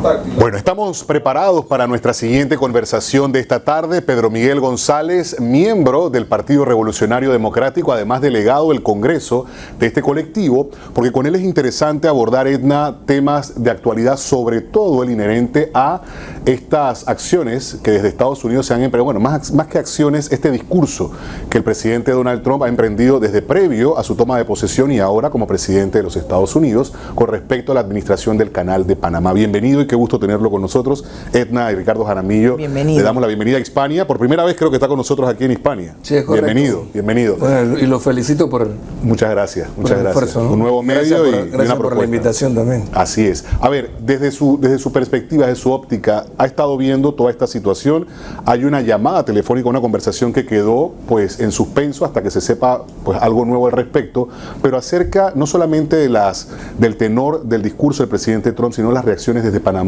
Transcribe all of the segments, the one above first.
Bueno, estamos preparados para nuestra siguiente conversación de esta tarde. Pedro Miguel González, miembro del Partido Revolucionario Democrático, además delegado del Congreso de este colectivo, porque con él es interesante abordar, Edna, temas de actualidad, sobre todo el inherente a estas acciones que desde Estados Unidos se han emprendido, bueno, más que acciones, este discurso que el presidente Donald Trump ha emprendido desde previo a su toma de posesión y ahora como presidente de los Estados Unidos con respecto a la administración del Canal de Panamá. Bienvenido y qué gusto tenerlo con nosotros. Edna y Ricardo Jaramillo, bienvenido. Le damos la bienvenida a Hispania. Por primera vez creo que está con nosotros aquí en Hispania. Sí, es correcto. Bienvenido, bienvenido. Bueno, y lo felicito por... Muchas gracias, muchas gracias. Esfuerzo, ¿no? Un nuevo medio y una gracias por la invitación también. Así es. A ver, desde su perspectiva, desde su óptica, ha estado viendo toda esta situación. Hay una llamada telefónica, una conversación que quedó pues en suspenso hasta que se sepa pues algo nuevo al respecto, pero acerca no solamente del tenor del discurso del presidente Trump, sino las reacciones desde Panamá,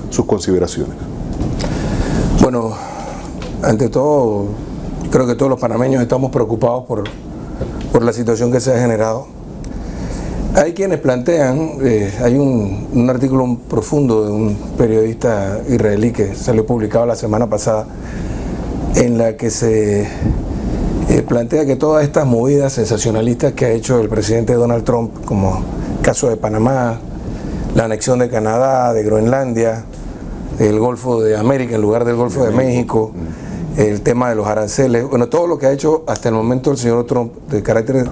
sus consideraciones. Bueno, ante todo, creo que todos los panameños estamos preocupados por la situación que se ha generado. Hay quienes plantean, hay un artículo profundo de un periodista israelí que salió publicado la semana pasada, en la que se plantea que todas estas movidas sensacionalistas que ha hecho el presidente Donald Trump, como el caso de Panamá, la anexión de Canadá, de Groenlandia, el Golfo de América en lugar del Golfo de México, el tema de los aranceles, bueno, todo lo que ha hecho hasta el momento el señor Trump de carácter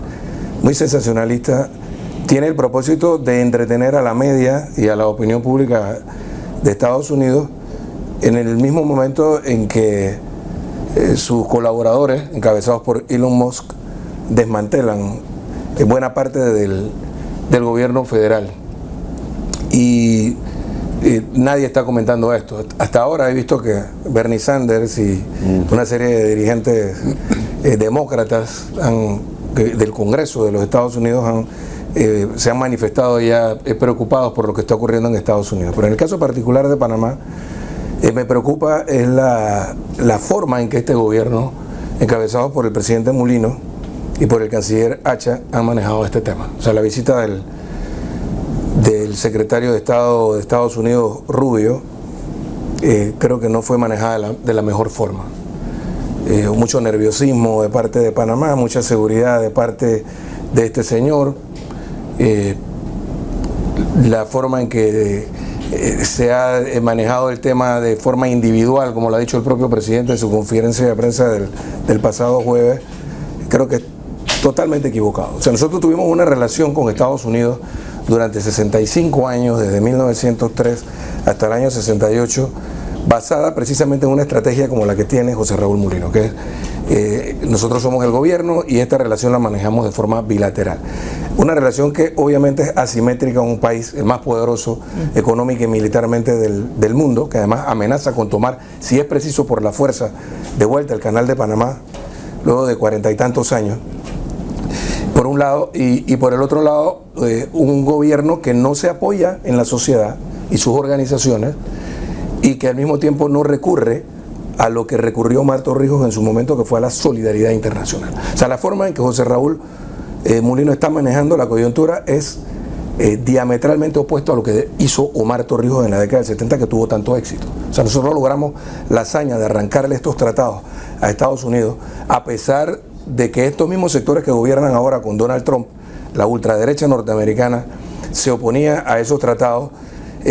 muy sensacionalista, tiene el propósito de entretener a la media y a la opinión pública de Estados Unidos en el mismo momento en que sus colaboradores, encabezados por Elon Musk, desmantelan buena parte del gobierno federal. Y nadie está comentando esto. Hasta ahora he visto que Bernie Sanders y una serie de dirigentes demócratas del Congreso de los Estados Unidos se han manifestado ya preocupados por lo que está ocurriendo en Estados Unidos. Pero en el caso particular de Panamá, me preocupa es la forma en que este gobierno, encabezado por el presidente Mulino y por el canciller Hacha, han manejado este tema. O sea, la visita del secretario de Estado de Estados Unidos, Rubio, creo que no fue manejada de la mejor forma. Mucho nerviosismo de parte de Panamá, mucha seguridad de parte de este señor, la forma en que se ha manejado el tema de forma individual, como lo ha dicho el propio presidente en su conferencia de prensa del pasado jueves, creo que es totalmente equivocado. O sea, nosotros tuvimos una relación con Estados Unidos durante 65 años, desde 1903 hasta el año 68, basada precisamente en una estrategia como la que tiene José Raúl Mulino, que es, nosotros somos el gobierno y esta relación la manejamos de forma bilateral. Una relación que obviamente es asimétrica a un país, el más poderoso económica y militarmente del mundo, que además amenaza con tomar, si es preciso por la fuerza, de vuelta el Canal de Panamá, luego de 40 y tantos años. Por un lado, y por el otro lado, un gobierno que no se apoya en la sociedad y sus organizaciones y que al mismo tiempo no recurre a lo que recurrió Omar Torrijos en su momento, que fue a la solidaridad internacional. O sea, la forma en que José Raúl Mulino está manejando la coyuntura es diametralmente opuesto a lo que hizo Omar Torrijos en la década del 70, que tuvo tanto éxito. O sea, nosotros logramos la hazaña de arrancarle estos tratados a Estados Unidos, a pesar de que estos mismos sectores que gobiernan ahora con Donald Trump, la ultraderecha norteamericana, se oponía a esos tratados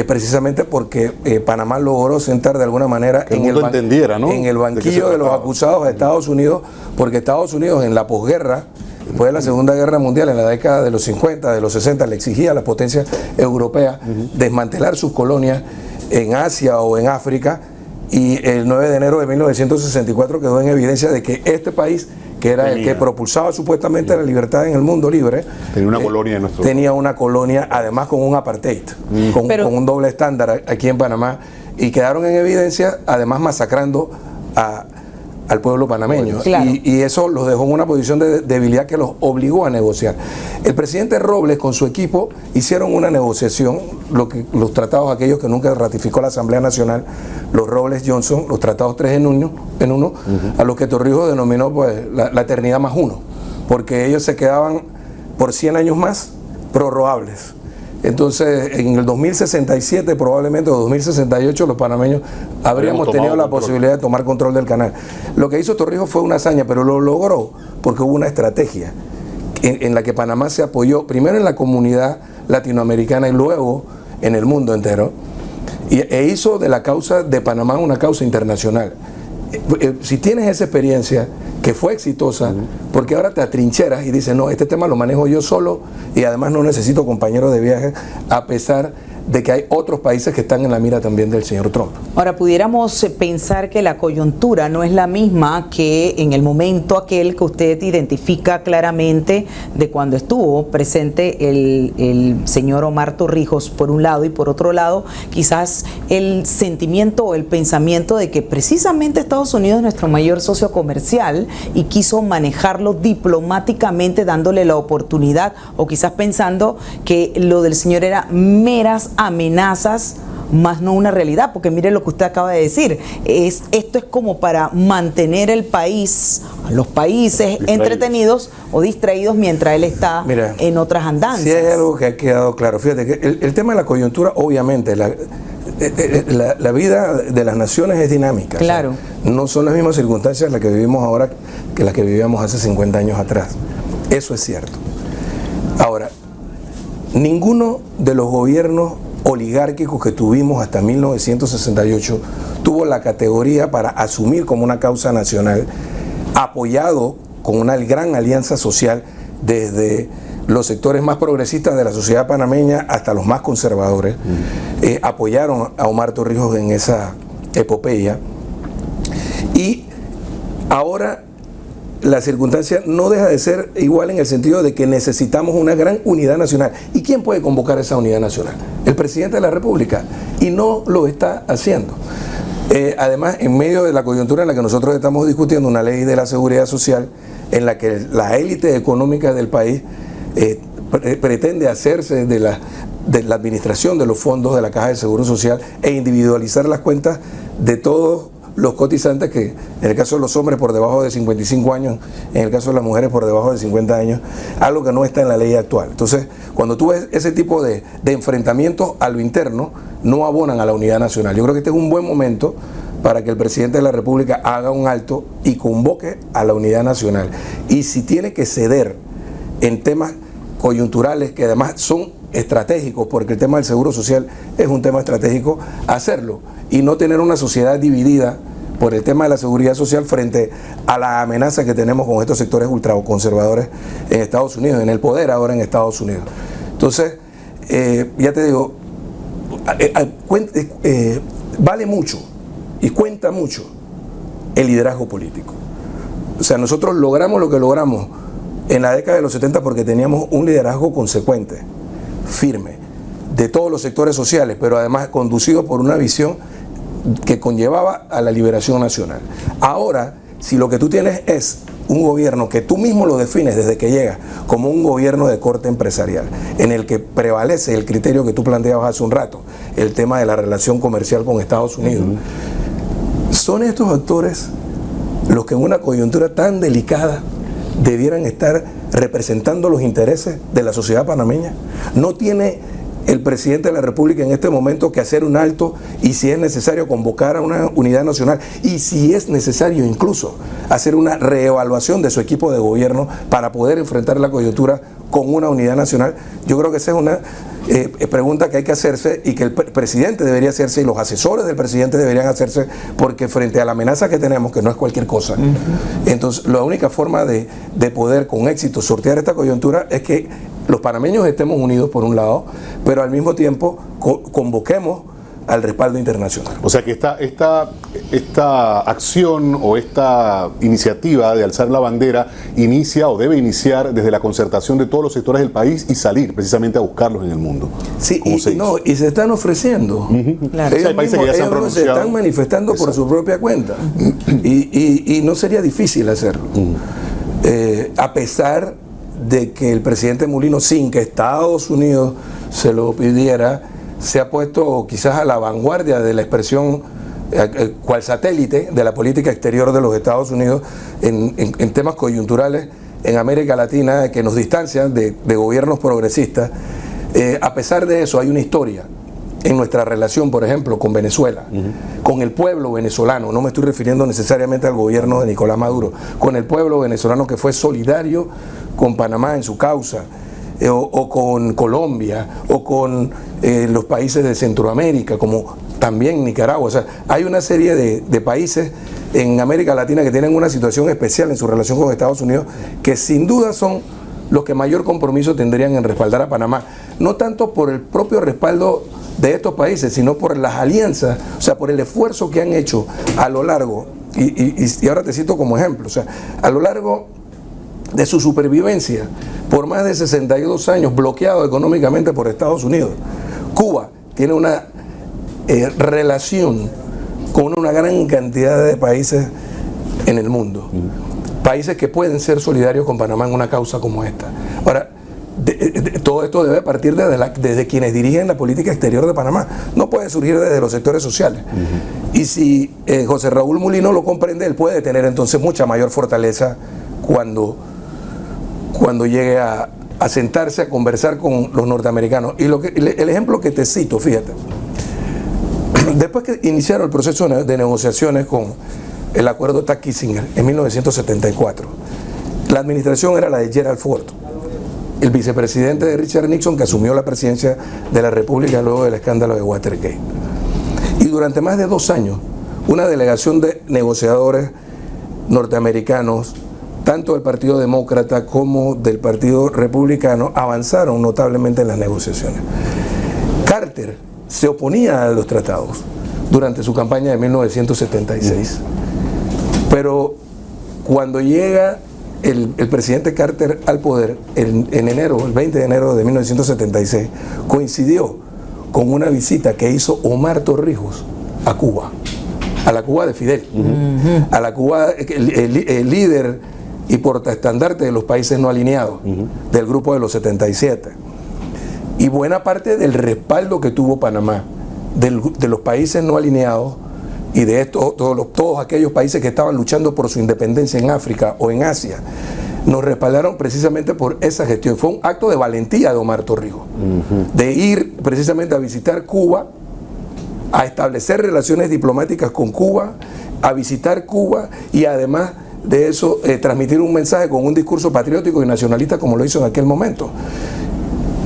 precisamente porque Panamá logró sentar de alguna manera en el banquillo de los acusados a Estados Unidos, porque Estados Unidos en la posguerra, después de la Segunda Guerra Mundial, en la década de los 50, de los 60, le exigía a las potencias europeas desmantelar sus colonias en Asia o en África, y el 9 de enero de 1964 quedó en evidencia de que este país, que era el que propulsaba supuestamente la libertad en el mundo libre, tenía una colonia además con un apartheid, con un doble estándar aquí en Panamá, y quedaron en evidencia además masacrando al pueblo panameño, claro. y eso los dejó en una posición de debilidad que los obligó a negociar. El presidente Robles con su equipo hicieron una negociación, los tratados aquellos que nunca ratificó la Asamblea Nacional, los Robles-Johnson, los tratados 3 en uno, a los que Torrijos denominó pues la eternidad más uno, porque ellos se quedaban por 100 años más prorrogables. Entonces, en el 2067 probablemente, o 2068, los panameños habríamos tenido la posibilidad de tomar control del canal. Lo que hizo Torrijos fue una hazaña, pero lo logró porque hubo una estrategia en la que Panamá se apoyó, primero en la comunidad latinoamericana y luego en el mundo entero, e hizo de la causa de Panamá una causa internacional. Si tienes esa experiencia que fue exitosa, porque ahora te atrincheras y dices, no, este tema lo manejo yo solo y además no necesito compañeros de viaje, a pesar de que hay otros países que están en la mira también del señor Trump. Ahora, pudiéramos pensar que la coyuntura no es la misma que en el momento aquel que usted identifica claramente de cuando estuvo presente el señor Omar Torrijos, por un lado, y por otro lado, quizás el sentimiento o el pensamiento de que precisamente Estados Unidos es nuestro mayor socio comercial y quiso manejarlo diplomáticamente, dándole la oportunidad, o quizás pensando que lo del señor era meras amenazas, más no una realidad, porque mire lo que usted acaba de decir, esto es como para mantener el país, los países entretenidos o distraídos mientras él está en otras andanzas. Si hay algo que ha quedado claro, fíjate que el tema de la coyuntura, obviamente, la vida de las naciones es dinámica. Claro. O sea, no son las mismas circunstancias las que vivimos ahora que las que vivíamos hace 50 años atrás. Eso es cierto. Ahora, ninguno de los gobiernos oligárquicos que tuvimos hasta 1968 tuvo la categoría para asumir como una causa nacional, apoyado con una gran alianza social desde los sectores más progresistas de la sociedad panameña hasta los más conservadores. Apoyaron a Omar Torrijos en esa epopeya, y ahora la circunstancia no deja de ser igual en el sentido de que necesitamos una gran unidad nacional. ¿Y quién puede convocar esa unidad nacional? El presidente de la República, y no lo está haciendo. Además, en medio de la coyuntura en la que nosotros estamos discutiendo una ley de la seguridad social, en la que la élite económica del país pretende hacerse de la administración de los fondos de la Caja de Seguro Social e individualizar las cuentas de todos los cotizantes, que en el caso de los hombres por debajo de 55 años, en el caso de las mujeres por debajo de 50 años, algo que no está en la ley actual. Entonces, cuando tú ves ese tipo de enfrentamientos a lo interno, no abonan a la unidad nacional. Yo creo que este es un buen momento para que el presidente de la República haga un alto y convoque a la unidad nacional. Y si tiene que ceder en temas coyunturales que además son estratégicos, porque el tema del seguro social es un tema estratégico, hacerlo y no tener una sociedad dividida por el tema de la seguridad social frente a la amenaza que tenemos con estos sectores ultraconservadores en Estados Unidos, en el poder ahora en Estados Unidos. Entonces, ya te digo, vale mucho y cuenta mucho el liderazgo político. O sea, nosotros logramos lo que logramos en la década de los 70 porque teníamos un liderazgo consecuente, firme, de todos los sectores sociales, pero además conducido por una visión que conllevaba a la liberación nacional. Ahora, si lo que tú tienes es un gobierno que tú mismo lo defines desde que llegas como un gobierno de corte empresarial, en el que prevalece el criterio que tú planteabas hace un rato, el tema de la relación comercial con Estados Unidos, son estos actores los que en una coyuntura tan delicada debieran estar representando los intereses de la sociedad panameña. No tiene el presidente de la República en este momento que hacer un alto y, si es necesario, convocar a una unidad nacional, y si es necesario incluso hacer una reevaluación de su equipo de gobierno para poder enfrentar la coyuntura con una unidad nacional? Yo creo que esa es una pregunta que hay que hacerse y que el presidente debería hacerse y los asesores del presidente deberían hacerse, porque frente a la amenaza que tenemos, que no es cualquier cosa, entonces la única forma de poder con éxito sortear esta coyuntura es que los panameños estemos unidos por un lado, pero al mismo tiempo convoquemos al respaldo internacional. O sea que esta acción o esta iniciativa de alzar la bandera inicia o debe iniciar desde la concertación de todos los sectores del país y salir precisamente a buscarlos en el mundo. Sí, y se están ofreciendo. Claro. Ellos, hay países que ya se están manifestando por su propia cuenta. Y no sería difícil hacerlo. A pesar de que el presidente Mulino, sin que Estados Unidos se lo pidiera, se ha puesto quizás a la vanguardia de la expresión cual satélite de la política exterior de los Estados Unidos en temas coyunturales en América Latina que nos distancian de gobiernos progresistas. A pesar de eso, hay una historia en nuestra relación, por ejemplo, con Venezuela, con el pueblo venezolano. No me estoy refiriendo necesariamente al gobierno de Nicolás Maduro, con el pueblo venezolano que fue solidario con Panamá en su causa, o con Colombia, o con los países de Centroamérica, como también Nicaragua. O sea, hay una serie de países en América Latina que tienen una situación especial en su relación con Estados Unidos, que sin duda son los que mayor compromiso tendrían en respaldar a Panamá. No tanto por el propio respaldo de estos países, sino por las alianzas, o sea, por el esfuerzo que han hecho a lo largo, y ahora te cito como ejemplo, o sea, a lo largo de su supervivencia, por más de 62 años bloqueado económicamente por Estados Unidos. Cuba tiene una relación con una gran cantidad de países en el mundo, países que pueden ser solidarios con Panamá en una causa como esta. Ahora, todo esto debe partir desde quienes dirigen la política exterior de Panamá, no puede surgir desde los sectores sociales. Y si José Raúl Mulino lo comprende, él puede tener entonces mucha mayor fortaleza cuando llegue a sentarse a conversar con los norteamericanos. Y el ejemplo que te cito, fíjate, después que iniciaron el proceso de negociaciones con el acuerdo Taft-Kissinger en 1974, la administración era la de Gerald Ford, el vicepresidente de Richard Nixon, que asumió la presidencia de la República luego del escándalo de Watergate. Y durante más de 2 años, una delegación de negociadores norteamericanos, tanto del Partido Demócrata como del Partido Republicano, avanzaron notablemente en las negociaciones. Carter se oponía a los tratados durante su campaña de 1976. Pero cuando llega el presidente Carter al poder en enero, el 20 de enero de 1976, coincidió con una visita que hizo Omar Torrijos a Cuba, a la Cuba de Fidel, a la Cuba, el líder y portaestandarte de los países no alineados, del grupo de los 77. Y buena parte del respaldo que tuvo Panamá de los países no alineados y de todos aquellos países que estaban luchando por su independencia en África o en Asia, nos respaldaron precisamente por esa gestión. Fue un acto de valentía de Omar Torrijos, de ir precisamente a visitar Cuba, a establecer relaciones diplomáticas con Cuba, a visitar Cuba y además de eso transmitir un mensaje con un discurso patriótico y nacionalista como lo hizo en aquel momento.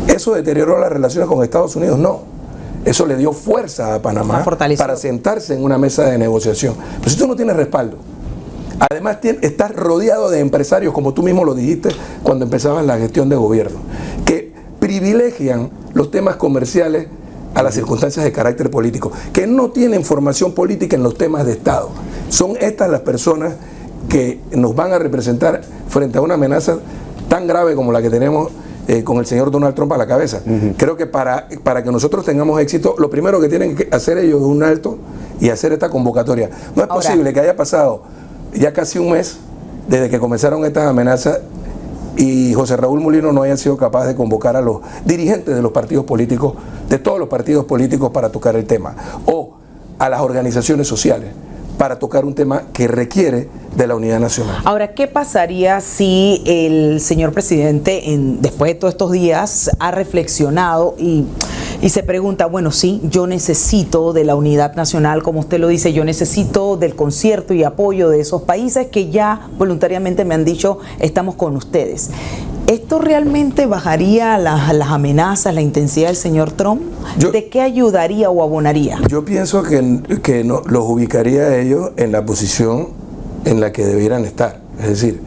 ¿Eso deterioró las relaciones con Estados Unidos? No. Eso le dio fuerza a Panamá para sentarse en una mesa de negociación. Pero si tú no tienes respaldo, además estás rodeado de empresarios, como tú mismo lo dijiste cuando empezabas la gestión de gobierno, que privilegian los temas comerciales a las circunstancias de carácter político, que no tienen formación política en los temas de Estado. Son estas las personas que nos van a representar frente a una amenaza tan grave como la que tenemos con el señor Donald Trump a la cabeza. Creo que para que nosotros tengamos éxito, lo primero que tienen que hacer ellos es un alto y hacer esta convocatoria. No es posible que haya pasado ya casi un mes desde que comenzaron estas amenazas y José Raúl Mulino no haya sido capaz de convocar a los dirigentes de los partidos políticos, de todos los partidos políticos, para tocar el tema, o a las organizaciones sociales para tocar un tema que requiere de la unidad nacional. Ahora, ¿qué pasaría si el señor presidente, después de todos estos días, ha reflexionado y se pregunta, bueno, sí, yo necesito de la unidad nacional, como usted lo dice, yo necesito del concierto y apoyo de esos países que ya voluntariamente me han dicho, estamos con ustedes? ¿Esto realmente bajaría las amenazas, la intensidad del señor Trump? ¿De qué ayudaría o abonaría? Yo pienso que los ubicaría a ellos en la posición en la que debieran estar. Es decir,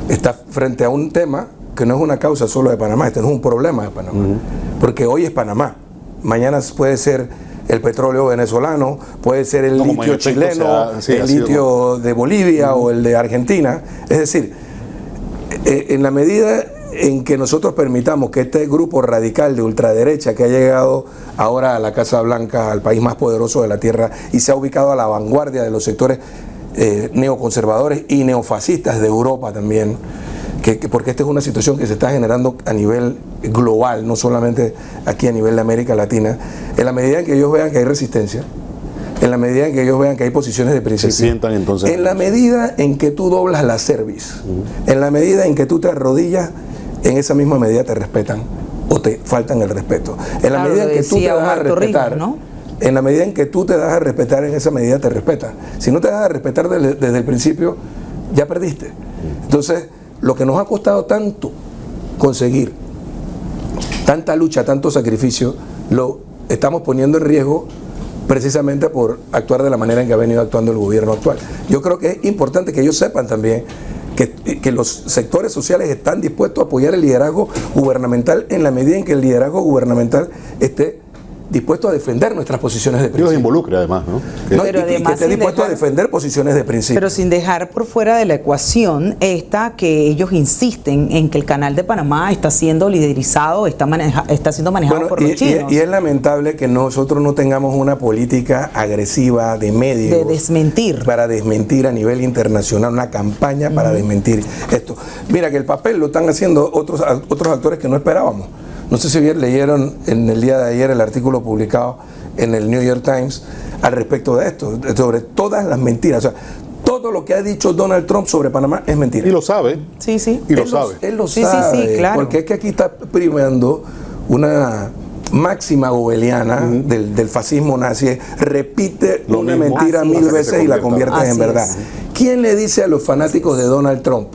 está frente a un tema que no es una causa solo de Panamá, este no es un problema de Panamá. Porque hoy es Panamá, mañana puede ser el petróleo venezolano, puede ser el litio chileno, el litio de Bolivia o el de Argentina. Es decir, en la medida en que nosotros permitamos que este grupo radical de ultraderecha que ha llegado ahora a la Casa Blanca, al país más poderoso de la tierra, y se ha ubicado a la vanguardia de los sectores neoconservadores y neofascistas de Europa también, porque esta es una situación que se está generando a nivel global, no solamente aquí a nivel de América Latina, en la medida en que ellos vean que hay resistencia, en la medida en que ellos vean que hay posiciones de principio, en la medida en que tú doblas la cerviz, en la medida en que tú te arrodillas, en esa misma medida te respetan o te faltan el respeto. En la Claro, medida en que tú te decía das a Omar Torrijos, respetar, ¿no? en la medida en que tú te das a respetar, en esa medida te respetan. Si no te das a respetar desde el principio, ya perdiste. Entonces, lo que nos ha costado tanto conseguir, tanta lucha, tanto sacrificio, lo estamos poniendo en riesgo precisamente por actuar de la manera en que ha venido actuando el gobierno actual. Yo creo que es importante que ellos sepan también que los sectores sociales están dispuestos a apoyar el liderazgo gubernamental en la medida en que el liderazgo gubernamental esté dispuesto a defender nuestras posiciones de Dios principio. involucre además, ¿no? No, Pero y que además esté sin dispuesto a dejar- defender posiciones de principio. Pero sin dejar por fuera de la ecuación esta que ellos insisten en que el canal de Panamá está siendo liderizado, está siendo manejado Bueno, por los chinos. y es lamentable que nosotros no tengamos una política agresiva de medios De desmentir. para desmentir a nivel internacional, una campaña para desmentir esto. Mira que el papel lo están haciendo otros actores que no esperábamos. No sé si bien leyeron en el día de ayer el artículo publicado en el New York Times al respecto de esto, sobre todas las mentiras. O sea, todo lo que ha dicho Donald Trump sobre Panamá es mentira. Y lo sabe. Sí, sí. Y lo sabe. Él lo Sí, sabe, sí, claro. porque es que aquí está primando una máxima gobeliana del fascismo nazi, repite Lo una mismo. mentira Así mil es. veces y la convierte Así en verdad. es. ¿Quién le dice a los fanáticos de Donald Trump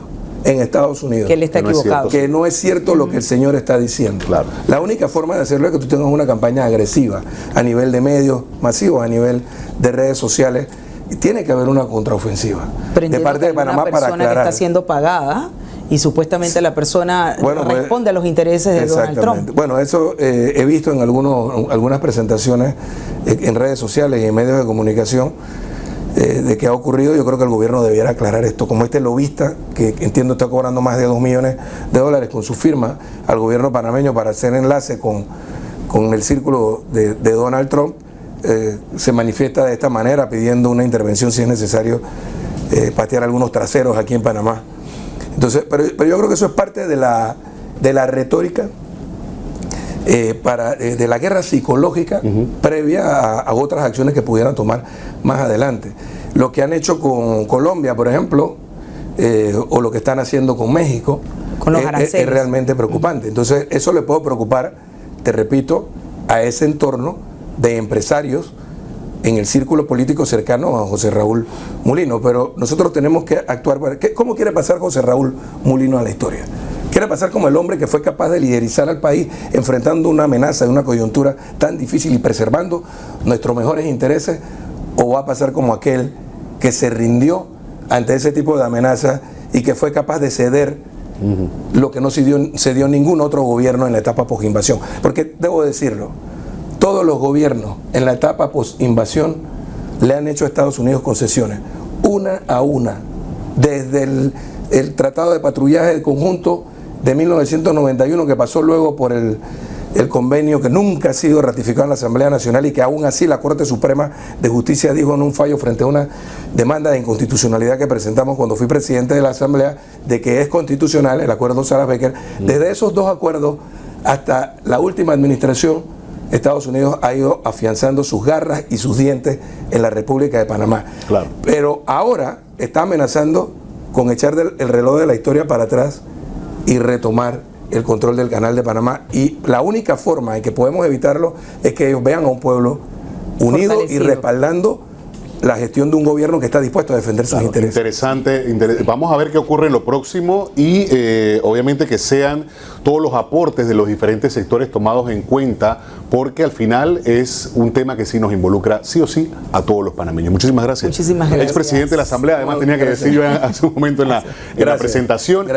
en Estados Unidos Que él está Que no es equivocado. cierto. que no es cierto lo que el señor está diciendo? Claro. La única forma de hacerlo es que tú tengas una campaña agresiva a nivel de medios masivos, a nivel de redes sociales, y tiene que haber una contraofensiva Pero de entiendo parte que de hay una Panamá para persona que aclarar. está siendo pagada y supuestamente la persona Bueno, pues, responde a los intereses de Donald exactamente. Trump. Bueno, eso he visto en algunas presentaciones en redes sociales y en medios de comunicación de que ha ocurrido. Yo creo que el gobierno debiera aclarar esto. Como este lobista, que entiendo está cobrando más de $2 millones con su firma al gobierno panameño para hacer enlace con el círculo de Donald Trump, se manifiesta de esta manera pidiendo una intervención si es necesario patear algunos traseros aquí en Panamá. Entonces, pero yo creo que eso es parte de la retórica de la guerra psicológica previa a otras acciones que pudieran tomar más adelante. Lo que han hecho con Colombia, por ejemplo, o lo que están haciendo con México, Con los es aranceles. realmente preocupante. Entonces, eso le puede preocupar, te repito, a ese entorno de empresarios en el círculo político cercano a José Raúl Mulino, pero nosotros tenemos que actuar. ¿Cómo quiere pasar José Raúl Mulino a la historia? ¿Quiere pasar como el hombre que fue capaz de liderizar al país enfrentando una amenaza de una coyuntura tan difícil y preservando nuestros mejores intereses? ¿O va a pasar como aquel que se rindió ante ese tipo de amenazas y que fue capaz de ceder lo que no cedió ningún otro gobierno en la etapa post-invasión? Porque debo decirlo, todos los gobiernos en la etapa post-invasión le han hecho a Estados Unidos concesiones, una a una, desde el Tratado de Patrullaje Conjunto de 1991, que pasó luego por el convenio que nunca ha sido ratificado en la Asamblea Nacional y que aún así la Corte Suprema de Justicia dijo en un fallo frente a una demanda de inconstitucionalidad que presentamos cuando fui presidente de la Asamblea, de que es constitucional el acuerdo Salas-Becker. Desde esos dos acuerdos hasta la última administración, Estados Unidos ha ido afianzando sus garras y sus dientes en la República de Panamá. Claro. Pero ahora está amenazando con echar el reloj de la historia para atrás y retomar el control del Canal de Panamá. Y la única forma en que podemos evitarlo es que ellos vean a un pueblo unido y Fortalecido. respaldando la gestión de un gobierno que está dispuesto a defender sus intereses. Interesante. Vamos a ver qué ocurre en lo próximo y obviamente que sean todos los aportes de los diferentes sectores tomados en cuenta, porque al final es un tema que sí nos involucra sí o sí a todos los panameños. Muchísimas gracias. Muchísimas gracias. Expresidente de la Asamblea, además No, tenía que gracias. decir yo hace un momento en la Gracias. presentación. Gracias.